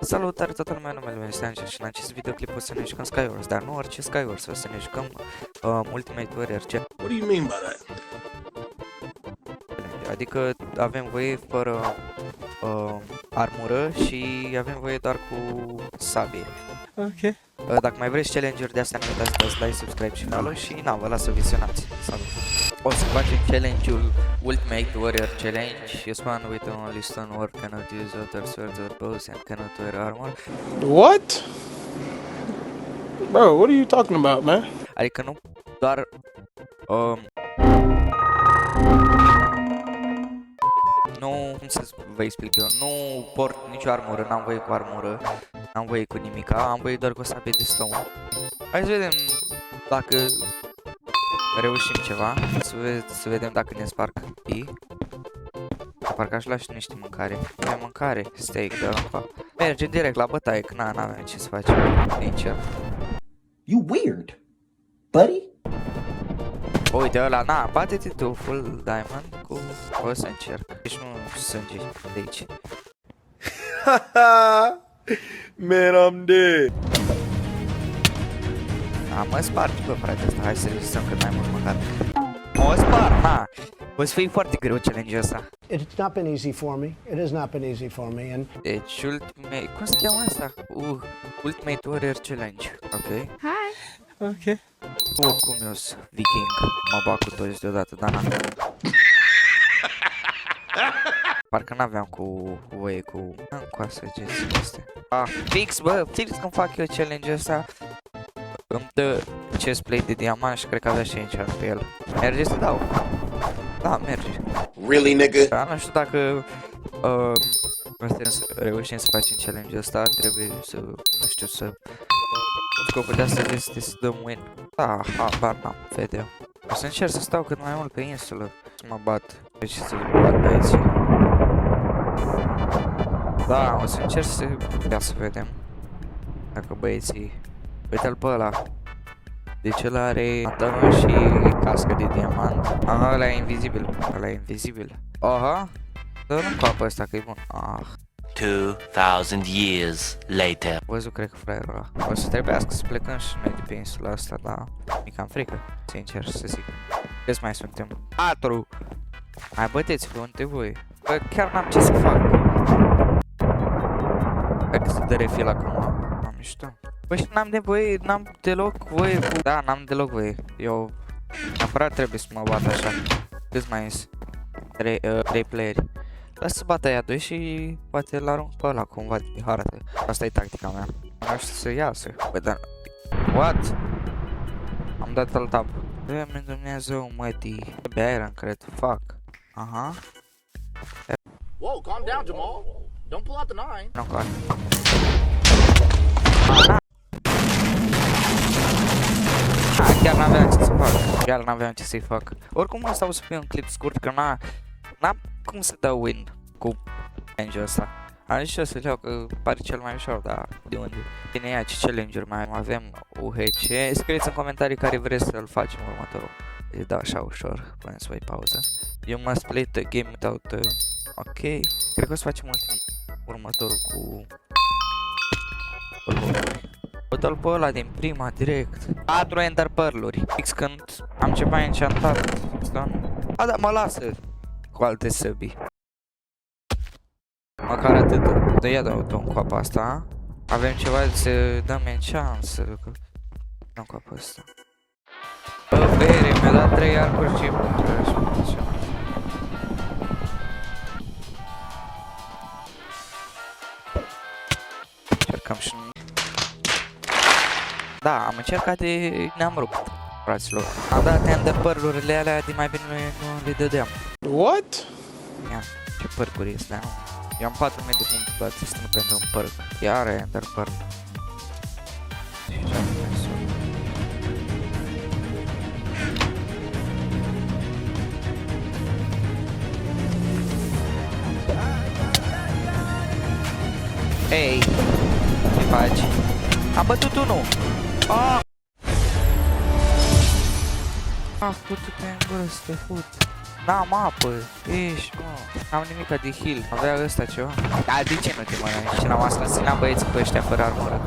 Salutare toată lumea, numele meu este Angel și în acest videoclip o să ne jucăm Skywars, dar nu orice Skywars, o să ne jucăm Ultimate Warrior Challenge. What do you mean by that? Adică avem voie fără armură și avem voie doar cu sabie. Ok. Dacă mai vreți challenge-uri de astea, nu uitați să dați like, subscribe și follow și na, vă las să visionați. Salut! O să facem challenge-ul Ultimate Warrior Challenge. You spawn with only stone or cannot use other swords or bows and cannot wear armor. What? Bro, what are you talking about, man? Adică nu doar nu, cum să vă explic eu, nu port nicio armură, n-am voie cu armură, n-am voie cu nimica, am voie doar cu o sabie de stone. Hai să vedem dacă reușim ceva, să vedem dacă ne sparg copiii. Parcă aș lua și niște mâncare. Avem mâncare, steak, de ăla. Mergem direct la bătaie, că n-avem ce să facem, sincer. You weird, buddy. Uite ăla, na, bate-te tu, full diamond cu... O să încerc. Deci nu sânge de aici. Man, I'm dead. Da, mă spargi, bă, frate, ăsta. Hai să rezistăm cât mai mult măcar. Mă sparg, na. O să fie foarte greu challenge-ul ăsta. It's not been easy for me. It has not been easy for me. And Deci, Ultimate... Cum se cheamă asta? Ultimate Warrior Challenge. Ok. Ok. Oricum eu sunt viking. Mă bag cu toți deodată, dar n-am. Parcă n-aveam cu voie cu... Cu asta, ce este. Fix, bă, fix când fac eu challenge-ul ăsta. Îmi dă chestplate de diamant și cred că avea și enchant pe el. Merge să dau? Da, merge. Really, nigga? Dar nu știu dacă reușim să facem challenge-ul ăsta, trebuie să, nu știu, să... Scopul de asta este să dăm win. Da, habar n-am, vedem. O să încerc să stau cât mai mult pe insulă, să mă bat. Deci să bat pe aici. Da, o să încerc să... Ia să vedem. Dacă băieții... Uite-l pe ăla. Deci ăla are atamă și cască de diamant. Aha, ăla e invizibil. Ăla e invizibil. Aha. Dă-l în coapă ăsta că e bun. 2000 years later. Văzut, cred că fraierul ăla. O să trebuiască să plecăm și noi de pe insula asta, dar mi cam frică, sincer să zic. Câți mai suntem? 4! Hai, băteți-vă unde voi. Bă, chiar n-am ce să fac. Hai că să dă refil acum. Am mișto. Bă, și n-am nevoie, n-am deloc voie cu... Da, n-am deloc voie. Eu neapărat trebuie să mă bat așa. Câți mai ies? 3 playeri. Lasă să bată aia 2 și poate l-arunc pe ăla cumva de harată. Asta e tactica mea. Nu știu să iasă. Bă, dar... What? Am dat alt tab. Doamne Dumnezeu, mătii. Be iron, cred. Fuck. Aha. Whoa, calm down, Jamal. Don't pull out the 9. Nu car. Chiar n-aveam ce să fac. Chiar n-aveam ce să-i fac. Oricum asta o să fie un clip scurt, că n-am cum să dau win cu challenge-ul ăsta. Am zis și eu să-l iau, că pare cel mai ușor, dar de unde? Bine, ia ce challenge-uri mai avem? UHC. Scrieți în comentarii care vreți să-l facem următorul. Îi dau așa ușor, până să faci pauză. You must play the game without... Ok. Cred că o să facem următorul cu... Dă-l pe ăla din prima, direct. 4 ender pearl-uri. Fix când am ceva enchantat. A, da, mă lasă cu alte săbii. Măcar atât. Dă ia dă-o în coapa asta. Avem ceva să dăm enchant, să... Dăm coapa asta. Bă, bere, mi-a dat 3 arcuri și... Încercăm și... Da, am încercat de... ne-am rupt, fraților. Am dat ender pearl-urile alea de mai bine nu le dădeam. What? Ia, ce părcuri este, nu? Eu am 4000 de puncte toate, nu pentru un părc. Iar ender pearl. Hei, ce faci? Am bătut unul! Fut-te în gură să te fut. N-am apă, ești, mă, n-am nimic de heal, avea ăsta ceva. Dar de ce nu te mănânci? Și n-am asasinat băieții pe ăștia fără armură.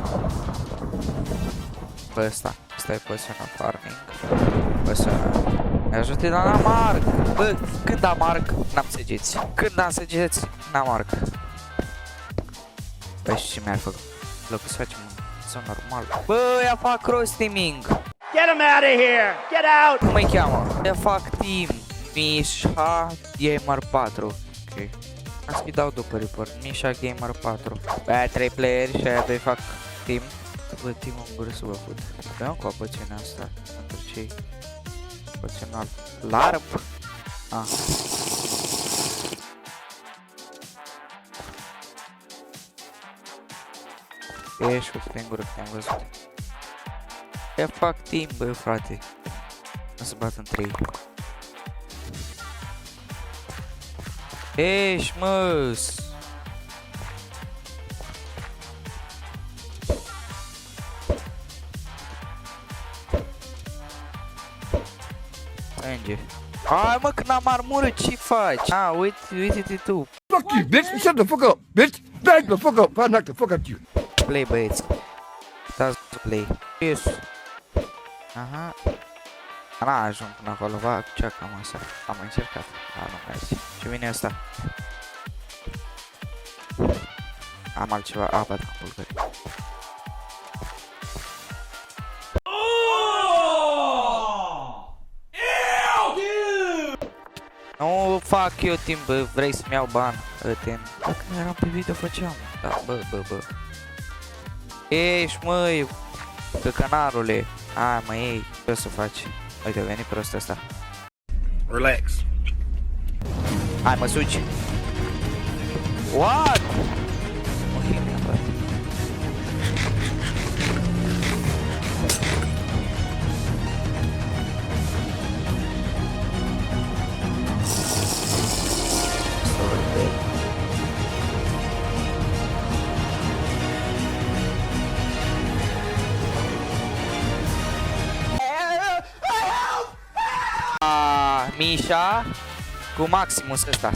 Pe ăsta e poziționat farming. Pe ăsta ne ajute, dar n-am arc. Bă, când am arc, n-am săgeți. Când am săgeți, n-am arc. Băi, și ce mi-ai făcut? Locul să facem un zon normal. Bă, ia fac roasting. Get him out of here! Get out! Cum îi cheamă? Ia fac team. Misha Gamer 4. Ok. Asta îi dau după report. Misha Gamer 4. Aia 3 playeri și aia 2 fac team. Bă, team-ul în gură să vă fut. Beam cu apă cine asta. Pentru cei proporțional. Larp. Ah. Ești cu în gură, te-am văzut. Ia fac team, bă, frate. O să bat în 3. Ești, măs! Înge. Hai, mă, când am armură, ce faci? Ah, uite-te tu. Fuck you, bitch! Shut the fuck up, bitch! Back the fuck up! I'll knock the fuck out you! Play, băieți. Dați play. Yes. Aha. N-a ajung până acolo, va, ce cam asta. Am încercat. Dar nu merge. Ce vine ăsta? Am altceva. A, bă, da, bulgări. Nu fac eu timp, bă, vrei să-mi iau bani. Dacă nu eram pe video, făceam. Da, bă. Ești, măi, căcanarule. Hai, mă, ei, ce o să faci? Uite, a venit prostul ăsta. Relax. Hai, mă sugi. What? Ok, mi-a băt. Misha cu Maximus ăsta.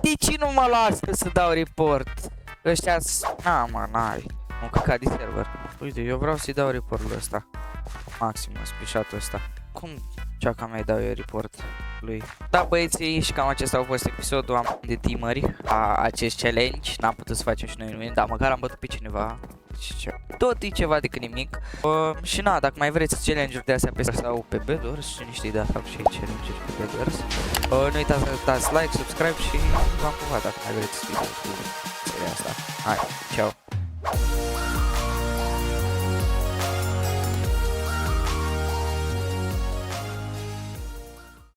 De ce nu mă lasă să dau report? Ăștia-s... Na, mă, n-ai. Un căcat de server. Uite, eu vreau să-i dau reportul ăsta. Maximus, pișatul ăsta. Cum ceaca mea-i dau eu report lui? Da, băieții, și cam acesta a fost episodul. Am de teamări a acest challenge. N-am putut să facem și noi nimic, dar măcar am bătut pe cineva. Tot e ceva decât nimic. Și na, dacă mai vreți challenge-uri de astea pe sau pe Bedwars, și niște idei, fac și challenge-uri pe Bedwars. Nu uitați să dați like, subscribe și v-am pupat dacă mai vreți să fiți seria asta. Hai, ceau!